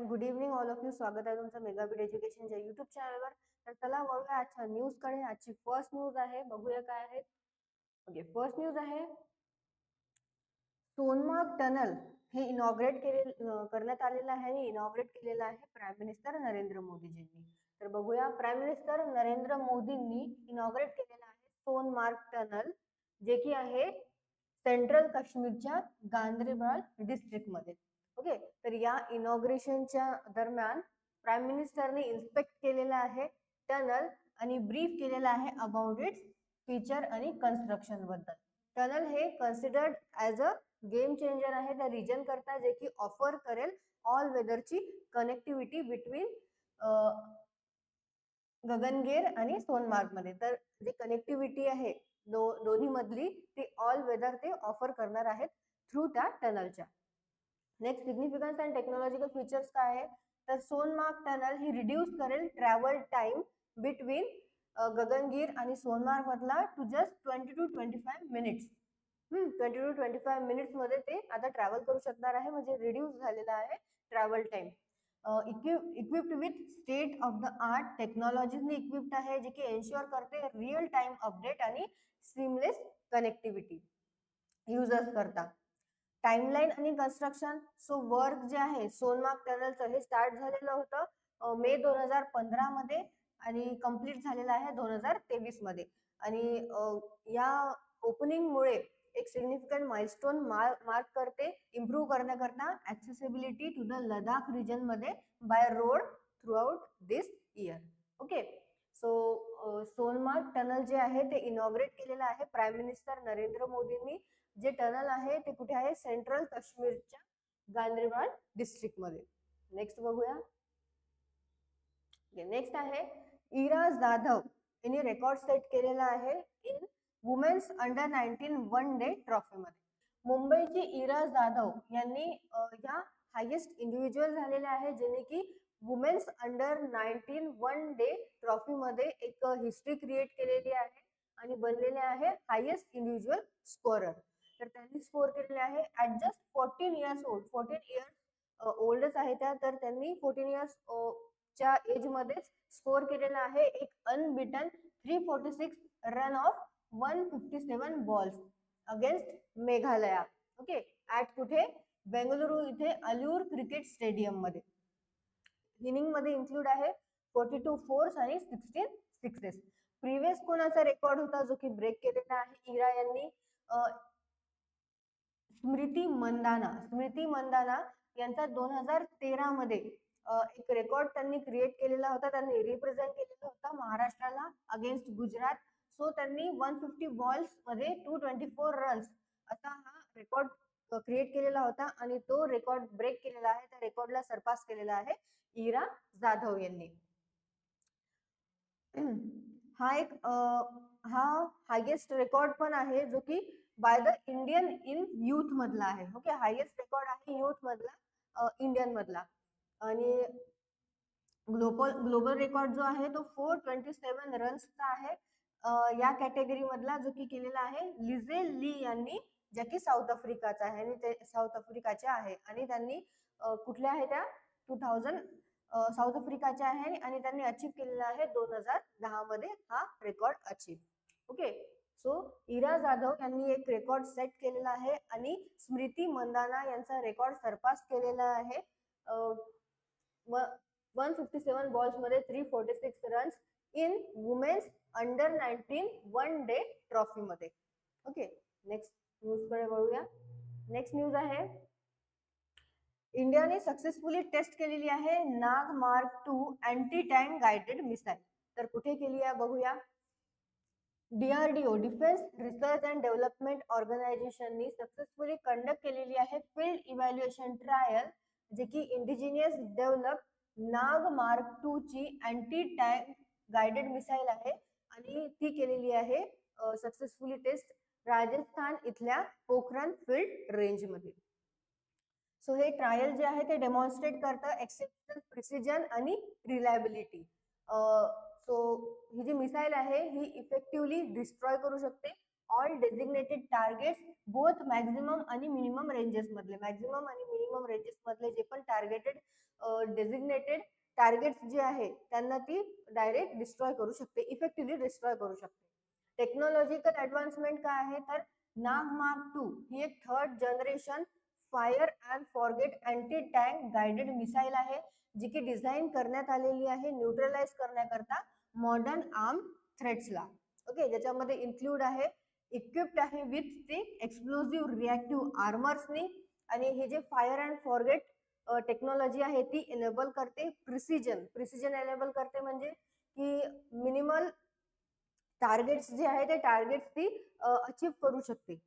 Good evening all of you. स्वागत आहे तुमचं मेगा बीड एज्युकेशनच्या युट्यूब चॅनलवर. तर चला वळूया आजच्या न्यूज कडे. आजची फर्स्ट न्यूज आहे, बघूया काय आहे. ओके, फर्स्ट न्यूज आहे सोनमार्ग टनल हे करण्यात आलेलं आहे आणि इनॉग्रेट केलेलं आहे प्राईम मिनिस्टर नरेंद्र मोदीजींनी. तर बघूया, प्राईम मिनिस्टर नरेंद्र मोदींनी इनॉग्रेट केलेलं आहे सोनमार्ग टनल, जे की आहे सेंट्रल काश्मीरच्या गांदरबल डिस्ट्रिक्ट मध्ये. ओके, तर या इनॉग्रेशनच्या दरम्यान प्राईम मिनिस्टरने इन्स्पेक्ट केलेला आहे टनल आणि ब्रीफ केलेला आहे अबाउट इट्स फीचर आणि कन्स्ट्रक्शन बद्दल. टनल हे considered as a game changer आहे त्या रिजन करता, जे की ऑफर करेल ऑल वेदरची कनेक्टिव्हिटी बिटवीन गगनगेर आणि सोनमार्ग मध्ये. तर जी कनेक्टिव्हिटी आहे दोन्ही मधली ती ऑल वेदर ते ऑफर करणार आहेत थ्रू त्या टनलच्या. Next, significance and technological features काय आहे, तर सोनमार्ग टनल ही रिड्यूस करेल ट्रॅव्हल टाइम बिटवीन गगनगीर आणि सोनमार्ग मधला to just 20 to 25 minutes. 20 to 25 minutes मध्ये ते आता ट्रॅव्हल करू शकणार आहे, म्हणजे रिड्यूस झालेला आहे travel time. Equipped with state of the art टेक्नॉलॉजीजने इक्विप्ड आहे, जे की एन्श्योर करते रिअल टाइम अपडेट आणि सीमलेस कनेक्टिव्हिटी युजर्स करता. टाइमलाईन आणि कन्स्ट्रक्शन. सो वर्क जे आहे सोनमार्ग टनलचं हे स्टार्ट झालेलं होतं मे 2015 मध्ये आणि कम्प्लीट झालेलं आहे 2023 मध्ये. आणि या ओपनिंग मुळे एक सिग्निफिकंट माइलस्टोन मार्क करते इम्प्रूव्ह करण्याकरता accessibility to the Ladakh region मध्ये by road throughout this year. Okay, so Sonmarg tunnel जे आहे ते इनॉग्रेट केलेलं आहे प्राईम मिनिस्टर नरेंद्र मोदींनी. जे टनल आहे ते कुठे आहे, सेंट्रल काश्मीरच्या गांदरबल डिस्ट्रिक्ट मध्ये. नेक्स्ट बघूया. नेक्स्ट आहे इरा जाधव यांनी रेकॉर्ड सेट केलेला आहे in women's under 19 one day trophy मध्ये. मुंबईची इरा जाधव यांनी या हायेस्ट इंडिव्हिज्युअल झालेले आहे, ज्यांनी की women's under 19 one day trophy मध्ये एक हिस्ट्री क्रिएट केलेली आहे आणि बनलेले आहे हायेस्ट इंडिव्हिज्युअल स्कोरर. तर त्यांनी स्कोर केलेले आहे at just 14 years old. 14 years ओल्डच आहे त्या. तर त्यांनी 14 इयर्स च्या एज मध्येच स्कोर केलेला आहे एक unbeaten 346 run of 157 balls against Meghalaya. Okay, at कुठे, बेंगलुरू इथे अल्यूर क्रिकेट स्टेडियम मध्ये. इनिंग मध्ये इन्क्लूड आहे 42 फोर्स आणि 16 सिक्सेस. प्रिव्हियस कोणाचा रेकॉर्ड होता जो की ब्रेक केलेला आहे इरा यांनी, स्मृती मंदाना यांचा 2013 मध्ये एक रेकॉर्ड त्यांनी क्रिएट केलेला होता. त्यांनी रिप्रेझेंट केलेला होता महाराष्ट्राला अगेन्स्ट गुजरात. सो त्यांनी 150 बॉल्स मध्ये 224 रन्स असा हा रेकॉर्ड क्रिएट केलेला होता आणि तो रेकॉर्ड ब्रेक केलेला आहे. त्या रेकॉर्डला सरपास केलेला आहे इरा जाधव यांनी. हा हायेस्ट रेकॉर्ड पण आहे जो की by the Indian in youth मधला आहे. ओके, हायेस्ट रेकॉर्ड आहे युथ मधला, इंडियन मधला. आणि ग्लोबल रेकॉर्ड जो आहे तो 427 रन्सचा आहे या कॅटेगरी मधला, जो की केलेला आहे लिझे ली यांनी, ज्या की साऊथ आफ्रिकाचा आहे आणि ते साऊथ आफ्रिकाच्या आहे आणि त्यांनी कुठल्या आहे त्या 2000 साऊथ आफ्रिकाच्या आहे आणि त्यांनी अचीव केलेला आहे 2010 मध्ये हा रेकॉर्ड अचीव. ओके, सो इरा जाधव यांनी एक रेकॉर्ड सेट केलेला आहे आणि स्मृती मंदाना यांचा रेकॉर्ड सरपास केलेला आहे 157 बॉल्स मध्ये 346 runs in women's under 19 one day trophy मध्ये. ओके, नेक्स्ट न्यूज कडे वळूया. नेक्स्ट न्यूज आहे इंडियाने सक्सेसफुली टेस्ट केलेली आहे Nag mark 2 anti tank guided missile. तर कुठे केली आहे बघूया. DRDO defence research and development ऑर्गनायझेशननी सक्सेसफुली कंडक्ट केलेली आहे फील्ड इव्हॅल्युएशन ट्रायल, जे की इंडिजिनियस डेव्हलप नाग मार्क 2 ची अँटी टँक गाइडेड मिसाईल आहे आणि ती केलेली आहे सक्सेसफुली टेस्ट राजस्थान इथल्या पोखरण फील्ड रेंज मध्ये. सो हे ट्रायल जे आहे ते डेमॉन्स्ट्रेट करतं एक्सेप्शनल प्रिसिजन आणि रिलायबिलिटी. सो ही जी मिसाईल आहे ही इफेक्टिव्हली डिस्ट्रॉय करू शकते all designated targets both maximum आणि मिनिमम रेंजेस मधले, मॅक्झिमम आणि मिनिमम रेंजेस मधले जे पण टार्गेटेड डेझिग्नेटेड टार्गेट्स जे आहे त्यांना ती डायरेक्ट डिस्ट्रॉय करू शकते, इफेक्टिव्हली डिस्ट्रॉय करू शकते. टेक्नॉलॉजिकल ऍडव्हान्समेंट काय आहे तर नाग मार्क 2 ही एक third generation fire and forget anti tank guided missile आहे, जी की डिझाईन करण्यात आलेली आहे न्यूट्रलाइज करण्याकरता मॉडर्न आर्म थ्रेट्सला. ओके, ज्याच्यामध्ये इन्क्लूड आहे इक्विप्ड आहे विथ दी एक्सप्लोजिव्ह रिॲक्टिव्ह आर्मर्सनी, आणि हे जे फायर अँड फॉरगेट टेक्नॉलॉजी आहे ती एनेबल करते प्रिसिजन एनेबल करते, म्हणजे की मिनिमल टार्गेट्स जे आहे ते टार्गेट्स ती अचीव करू शकते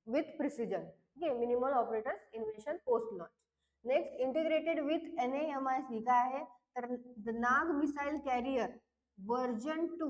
with precision. Okay, minimal operators invention post launch. Next, integrated with NAMIC काय आहे तर नाग मिसाईल कॅरियर व्हर्जन 2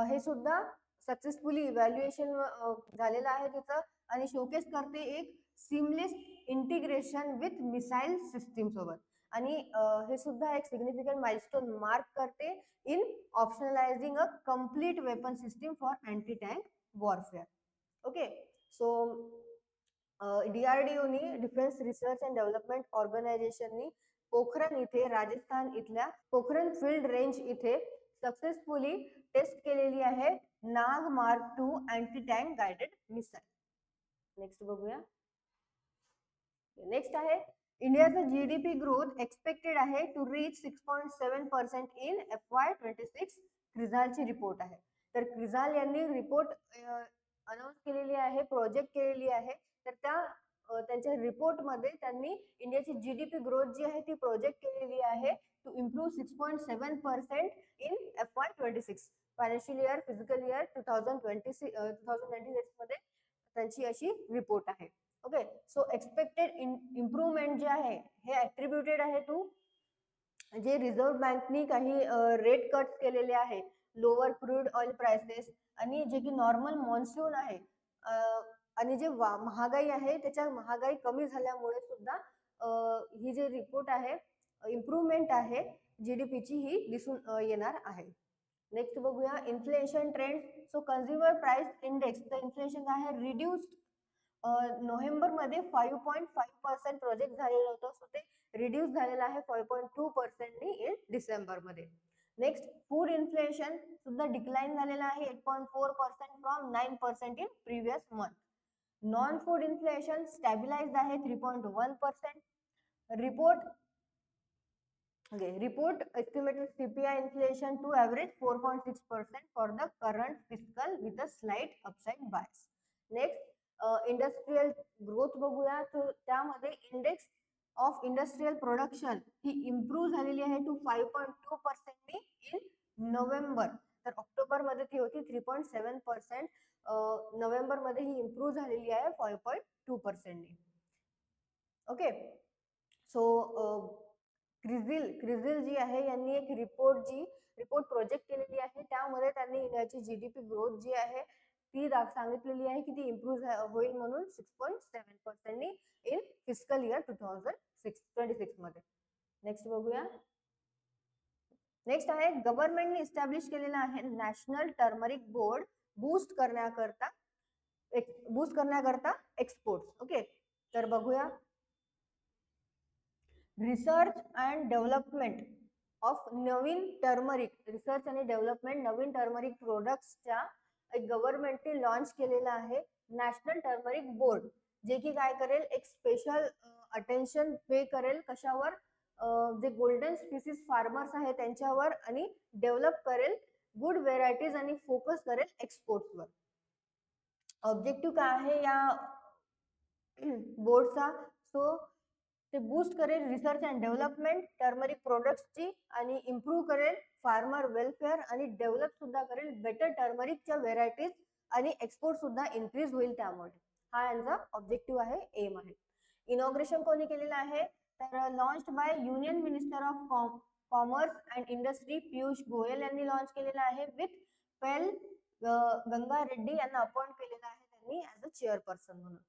हे सुद्धा सक्सेसफुली इव्हॅल्युएशन झालेलं आहे त्याचं, आणि शोकेस करते एक seamless integration with missile system सोबत, आणि हे सुद्धा एक सिग्निफिकंट माइलस्टोन मार्क करते in operationalising a complete weapon system for anti tank warfare. Okay, so DRDO नी डिफेन्स रिसर्च अँड डेव्हलपमेंट ऑर्गनायझेशननी पोखरण इथे राजस्थान इथल्या पोखरण फील्ड रेंज इथे सक्सेसफुली टेस्ट केलेली आहे Nag mark 2 anti tank guided missile. Next बघूया. नेक्स्ट आहे इंडियाचा GDP ग्रोथ एक्सपेक्टेड आहे to reach 6.7% in FY26. क्रिझालची report आहे. तर क्रिझाल यांनी रिपोर्ट अनाउन्स केलेली आहे, प्रोजेक्ट केलेली आहे, तर त्यांच्या रिपोर्ट मध्ये त्यांनी इंडियाची GDP ग्रोथ जी आहे ती प्रोजेक्ट केलेली आहे to improve 6.7% in FY26 financial year physical year 2026 मध्ये त्यांची अशी रिपोर्ट आहे. ओके, सो एक्सपेक्टेड इम्प्रूव्हमेंट जे आहे हे ॲट्रिब्युटेड आहे टू जे रिझर्व्ह बँकनी काही रेट कट केलेले आहे, लोअर क्रूड ऑइल प्राइसेस, आणि जे की नॉर्मल मॉन्सून आहे, आणि जे महागाई आहे त्याच्या महागाई कमी झाल्यामुळे सुद्धा ही जे रिपोर्ट आहे इम्प्रूव्हमेंट आहे GDPची ही दिसून येणार आहे. नेक्स्ट बघूया inflation trend. So consumer price index चं इन्फ्लेशन काय आहे रिड्यूस्ड नोव्हेंबर मध्ये 5.5% प्रोजेक्ट झालेलं होतं, सो ते रिड्यूस झालेलं आहे 5.2% इन डिसेंबर मध्ये. नेक्स्ट, फूड इन्फ्लेशन सुद्धा डिक्लाइन झालेला आहे 8.4% from 9% in previous month. Non food inflation stabilised आहे 3.1%. Report estimated CPI inflation to average 4.6% for the current fiscal with a slight upside bias. Next, industrial growth बघूया, तर त्यामध्ये index of industrial production he improve झालेली आहे to 5.2% in November. तर October मध्ये ती होती 3.7%, नोव्हेंबर मध्ये ही इम्प्रूव्ह झालेली आहे 5.2%. ओके, सो क्रिझिल जी आहे यांनी एक रिपोर्ट प्रोजेक्ट केलेली आहे, त्यामध्ये त्यांनी इंडियाची GDP ग्रोथ जी आहे ती सांगितलेली आहे की ती इम्प्रूव्ह होईल म्हणून 6.7% इन फिस्कल इयर 2026 मध्ये. नेक्स्ट बघूया. नेक्स्ट आहे गव्हर्नमेंटने इस्टॅब्लिश केलेला आहे नॅशनल टर्मरिक बोर्ड बूस्ट करण्याकरता एक्सपोर्ट्स. ओके, तर बघूया रिसर्च अँड डेव्हलपमेंट ऑफ नवीन टर्मरिक प्रोडक्ट्सच्या एक गव्हर्नमेंटने लॉन्च केलेला आहे नॅशनल टर्मरिक बोर्ड, जे की काय करेल एक स्पेशल अटेन्शन पे करेल कशावर, जे गोल्डन स्पीसीज फार्मर्स आहे त्यांच्यावर, आणि डेव्हलप करेल गुड व्हेरायटीज आणि फोकस करेल एक्सपोर्ट्सवर. ऑब्जेक्टिव्ह काय आहे या बोर्डचा, सो ते बूस्ट करेल रिसर्च अँड डेव्हलपमेंट टर्मरिक प्रोडक्ट्सची, आणि इम्प्रूव्ह करेल फार्मर वेलफेअर, आणि डेव्हलप सुद्धा करेल बेटर टर्मरिकच्या व्हेरायटीज, आणि एक्सपोर्ट सुद्धा इन्क्रीज होईल त्यामुळे. हा यांचा ऑब्जेक्टिव्ह आहे, एम आहे. इनॉग्रेशन कोणी केलेलं आहे तर launched by union minister of commerce and industry Piyush Goyal यांनी लॉन्च केलेला आहे विथ पेल गंगा रेड्डी यांना अपॉइंट केलेला आहे त्यांनी ऍज अ चेअरपर्सन म्हणून.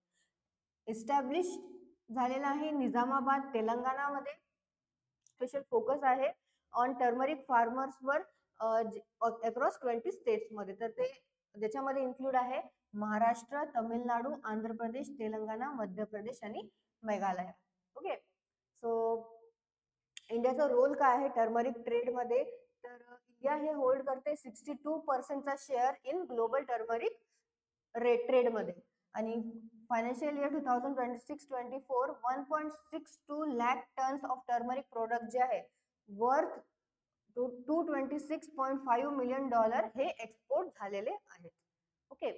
इस्टॅब्लिश झालेला आहे निजामाबाद तेलंगणामध्ये. स्पेशल फोकस आहे ऑन टर्मरिक फार्मर्सवर अक्रॉस 20 स्टेट्स मध्ये. तर ते ज्याच्यामध्ये इन्क्लूड आहे महाराष्ट्र, तमिळनाडू, आंध्र प्रदेश, तेलंगणा, मध्य प्रदेश आणि मेघालय. ओके, सो इंडियाचा रोल काय आहे टर्मरिक ट्रेड मध्ये, तर इंडिया हे होल्ड करते 62% share in global turmeric trade मध्ये. आणि financial year 2026-24 1.62 lakh tons of turmeric product जे आहे वर्थ $226.5 मिलियन हे एक्सपोर्ट झालेले आहेत. ओके,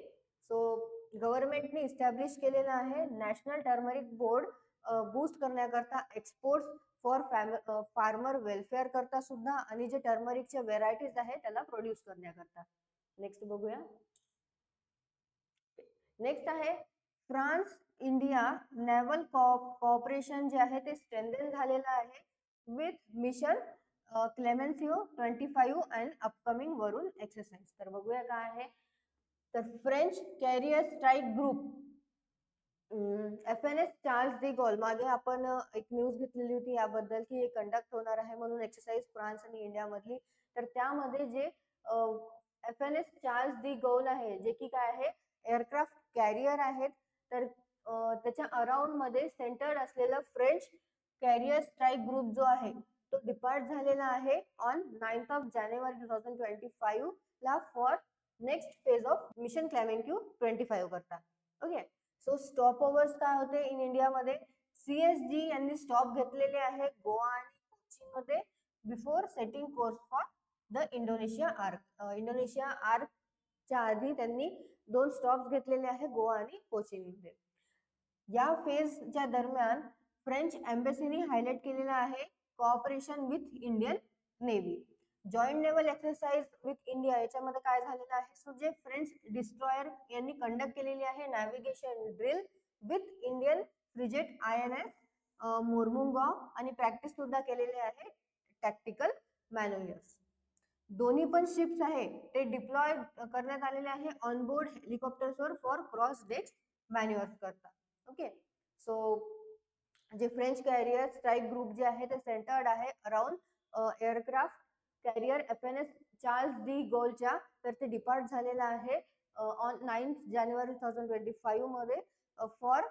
सो गव्हर्नमेंटने इस्टॅब्लिश केलेलं आहे नॅशनल टर्मरिक बोर्ड बूस्ट करण्याकरता, एक्सपोर्ट फॉर फार्मर वेलफेअर करता सुद्धा, आणि जे टर्मरिकचे व्हेरायटीज आहे त्याला प्रोड्यूस करण्याकरता. नेक्स्ट बघूया. नेक्स्ट आहे फ्रान्स इंडिया नेव्हल कॉपरेशन जे आहे ते स्ट्रेंथन झालेलं आहे with mission Clemenceau 25 and upcoming वरून एक्सरसाइज. तर बघूया काय आहे. तर French carrier strike group FNS Charles de Gaulle, मागे आपण एक न्यूज घेतलेली होती याबद्दल की हे कंडक्ट होणार आहे म्हणून एक्सरसाइज फ्रान्स आणि इंडिया मधली. तर त्यामध्ये जे FNS चार्ल्स डी गॉल आहे जे की काय आहे एअरक्राफ्ट कॅरियर आहेत, तर त्याच्या अराउंड मध्ये सेंटर्ड असलेलं फ्रेंच कॅरियर स्ट्राईक ग्रुप जो आहे तो डिपार्ट झालेला आहे ऑन 9 जानेवारी 2025 ला for next phase of mission Clemenceau 25 करता. ओके, सो स्टॉप ओव्हर्स काय होते इन इंडिया मध्ये, CSG यांनी स्टॉप घेतलेले आहे गोवा आणि कोचीन मध्ये before setting course for the Indonesia arc. Indonesia arc च्या आधी त्यांनी 2 स्टॉप घेतलेले आहे गोवा आणि कोचीन मध्ये. या फेजच्या दरम्यान फ्रेंच एम्बेसीने हायलाइट केलेलं आहे cooperation with Indian navy. Joint naval exercise with India याच्यामध्ये काय झालेलं आहे, सो जे फ्रेंच डिस्ट्रॉयर यांनी कंडक्ट केलेली आहे navigation drill with Indian frigate INS Mormugao, आणि प्रॅक्टिस सुद्धा केलेली आहे टॅक्टिकल मॅन्युअर्स. दोन्ही पण शिप्स आहे ते डिप्लॉय करण्यात आलेले आहे ऑनबोर्ड हेलिकॉप्टर्सवर फॉर क्रॉस डेक्स मॅन्युअर्स करता. ओके, सो जे फ्रेंच कॅरियर स्ट्राईक ग्रुप जे आहे ते सेंटर्ड आहे around aircraft carrier FNS Charles de गॉलच्या, तर ते डिपार्ट झालेलं आहे ऑन 9 जानेवारी 2025 मध्ये for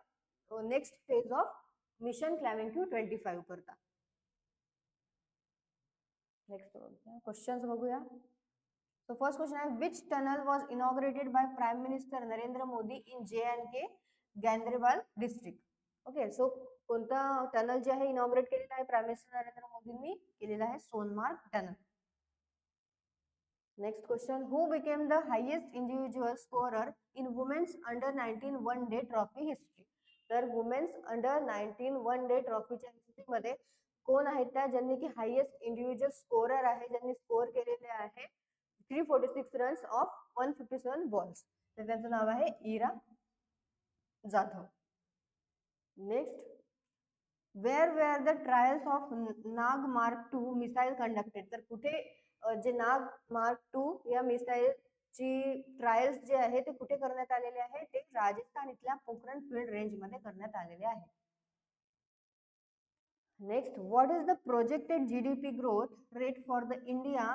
next phase of mission Clemenceau 25 करता. नेक्स्ट क्वेश्चन्स बघूया. So first question आहे which tunnel was inaugurated by Prime Minister Narendra Modi in J&K Ganderbal district. Okay, so कोणता टनल जे आहे इनॉग्रेट केलेला आहे प्राईम मिनिस्टर नरेंद्र मोदींनी केलेला आहे Sonamarg tunnel. Next question who became the highest individual scorer in women's under 19 one day trophy history. तर women's under 19 one day ट्रॉफीच्या हिस्ट्रीमध्ये कोण आहेत त्या ज्यांनी की हायेस्ट इंडिव्हिज्युअल स्कोरर आहे, ज्यांनी स्कोर केलेले आहे 346 रन्स ऑफ 157 बॉल्स, तर त्यांचं नाव आहे Ira Jadhav. Next, where where the trials of Nag mark 2 missile conducted. तर कुठे जे नाग मार्क 2 या मिसाईल ची ट्रायल्स जे आहे ते कुठे करण्यात आलेले आहे, ते राजस्थान इथल्या पोखरण फील्ड रेंज मध्ये करण्यात आलेले आहे. Next, what is the projected GDP growth rate for the India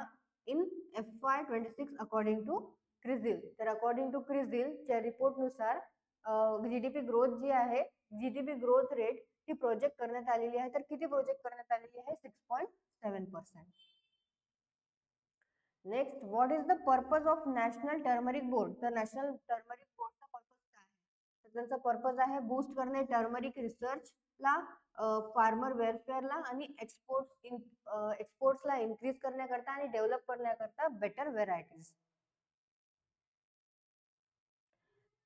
in FY26 according to CRISIL. तर अकॉर्डिंग टू क्रिसिल च्या रिपोर्ट नुसार GDP ग्रोथ जी आहे, GDP ग्रोथ रेट ती प्रोजेक्ट करण्यात आलेली आहे, तर किती प्रोजेक्ट करण्यात आलेली आहे 6.7%. Next, what is the purpose of national turmeric board. तर नॅशनल टर्मरिक बोर्डचा पर्पज काय आहे, तर त्यांचा पर्पज आहे बूस्ट करणे टर्मरिक रिसर्चला, फार्मर वेलफेअरला आणि एक्सपोर्ट्सला इन्क्रीज करण्याकरता आणि डेव्हलप करण्याकरता better varieties.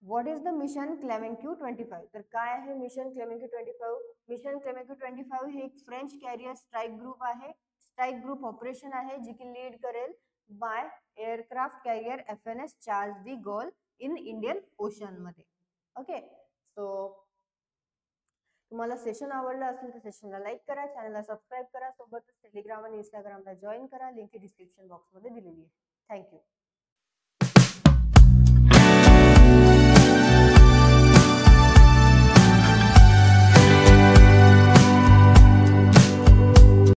What is the mission Clemenceau 25. तर काय आहे मिशन क्लेमेन्सिओ 25. मिशन क्लेमेन्सिओ 25 हे एक फ्रेंच कॅरियर स्ट्राईक ग्रुप आहे, स्ट्राईक ग्रुप ऑपरेशन आहे जी की लीड करेल by aircraft carrier FNS Charles de Gaulle in Indian Ocean मध्ये. ओके, सो तुम्हाला सेशन आवडलं असेल तर सेशनला लाईक करा, चॅनलला सबस्क्राईब करा, सोबतच टेलिग्राम आणि इंस्टाग्रामला जॉईन करा, लिंक डिस्क्रिप्शन बॉक्स मध्ये दिलेली आहे. थँक्यू.